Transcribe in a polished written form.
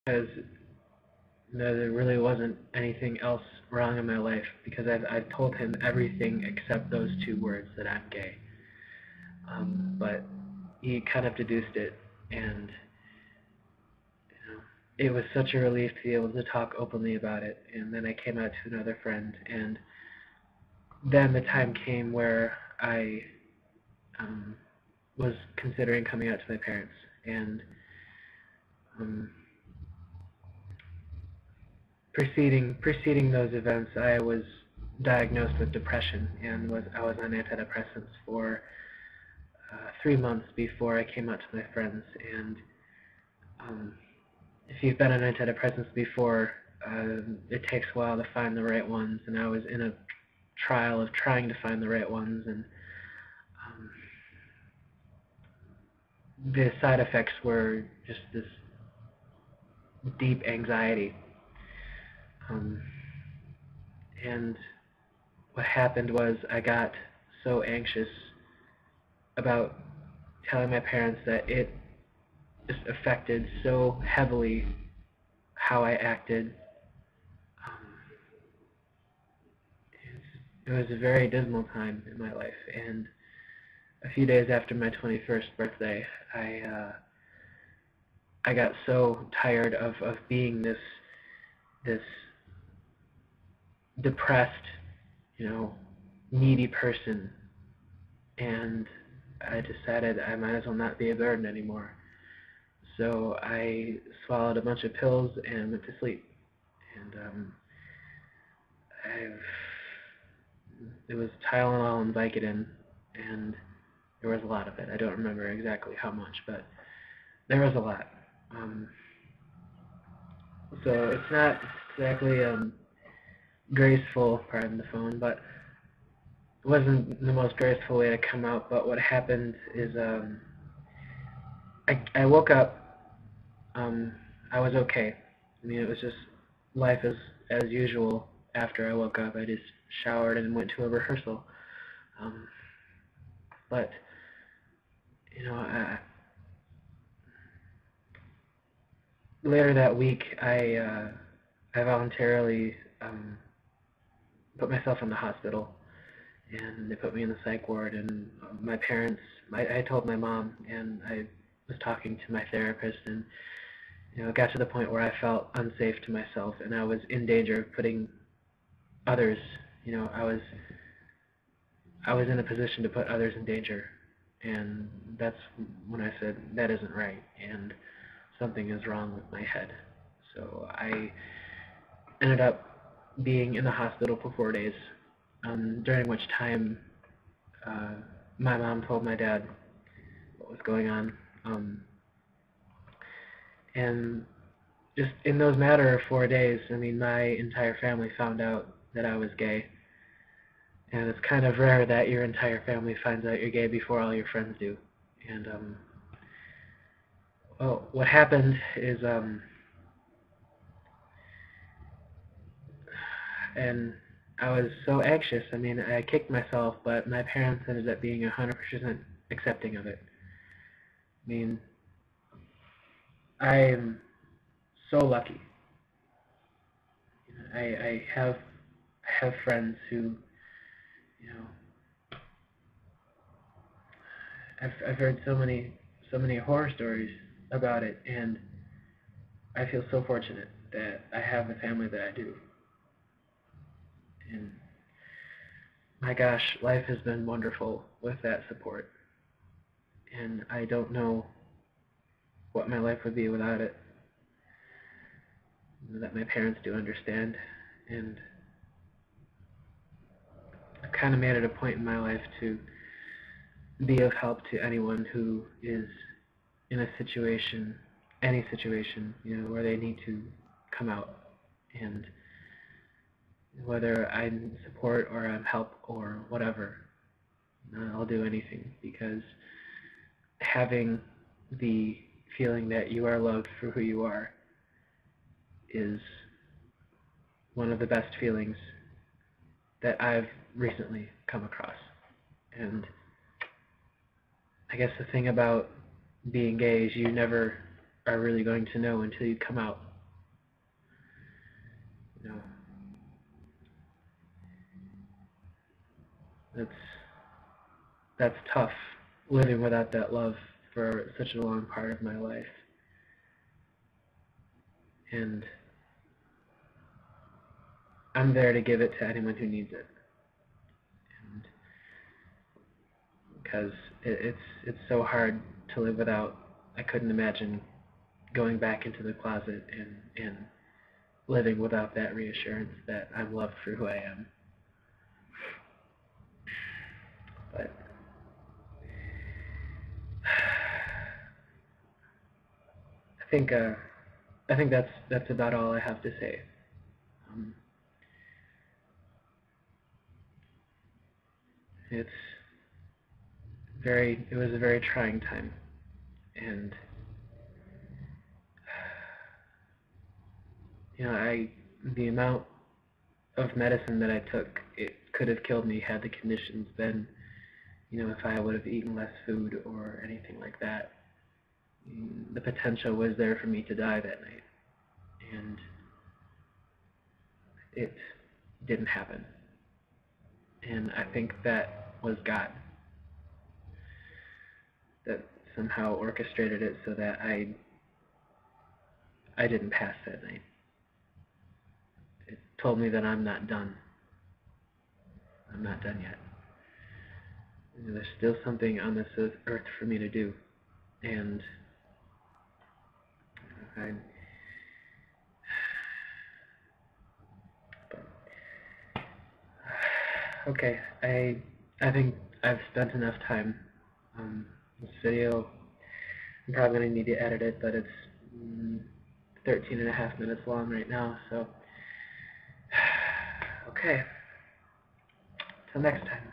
because there really wasn't anything else wrong in my life, because I've told him everything except those two words, that I'm gay. But he kind of deduced it, and it was such a relief to be able to talk openly about it. And then I came out to another friend, and then the time came where I was considering coming out to my parents, and um, preceding those events, I was diagnosed with depression, and I was on antidepressants for 3 months before I came out to my friends. And if you've been on antidepressants before, it takes a while to find the right ones, and I was in a trial of trying to find the right ones, and the side effects were just this deep anxiety. And what happened was I got so anxious about telling my parents that it just affected so heavily how I acted. It was a very dismal time in my life, and a few days after my 21st birthday, I got so tired of being this depressed, needy person, and I decided I might as well not be a burden anymore. So I swallowed a bunch of pills and went to sleep. And it was Tylenol and Vicodin, and there was a lot of it. I don't remember exactly how much, but there was a lot. So it's not exactly graceful, pardon the phone, but it wasn't the most graceful way to come out. But what happened is I woke up. I was okay. I mean, it was just life as usual. After I woke up, I just showered and went to a rehearsal. But later that week, I voluntarily put myself in the hospital, and they put me in the psych ward. And my parents, I told my mom, and I was talking to my therapist, and it got to the point where I felt unsafe to myself, and I was in danger of putting others. I was in a position to put others in danger, and that's when I said that isn't right, and something is wrong with my head. So I ended up being in the hospital for 4 days, during which time my mom told my dad what was going on. And just in those matter of 4 days, I mean, my entire family found out that I was gay. And it's kind of rare that your entire family finds out you're gay before all your friends do. And well, what happened is, and I was so anxious. I mean, I kicked myself, but my parents ended up being 100% accepting of it. I mean, I am so lucky. I have friends who, I've heard so many horror stories about it, and I feel so fortunate that I have the family that I do. And my gosh, life has been wonderful with that support, and I don't know what my life would be without it. That my parents do understand, and I've kind of made it a point in my life to be of help to anyone who is in a situation, any situation, where they need to come out. And whether I'm support or I'm help or whatever, I'll do anything, because having the feeling that you are loved for who you are is one of the best feelings that I've recently come across. And I guess the thing about being gay is you never are really going to know until you come out. You know, that's tough, living without that love for such a long part of my life. And I'm there to give it to anyone who needs it. And because it's so hard to live without. I couldn't imagine going back into the closet and living without that reassurance that I'm loved for who I am. But I think that's about all I have to say. Um, it's it was a very trying time, and you know, the amount of medicine that I took, it could have killed me had the conditions been, you know, if I would have eaten less food or anything like that. The potential was there for me to die that night, and it didn't happen. And I think that was God that somehow orchestrated it so that I didn't pass that night. It told me that I'm not done. I'm not done yet. You know, there's still something on this earth for me to do, and I. Okay, I think I've spent enough time on this video. I'm probably going to need to edit it, but it's 13 and a half minutes long right now, so okay, till next time.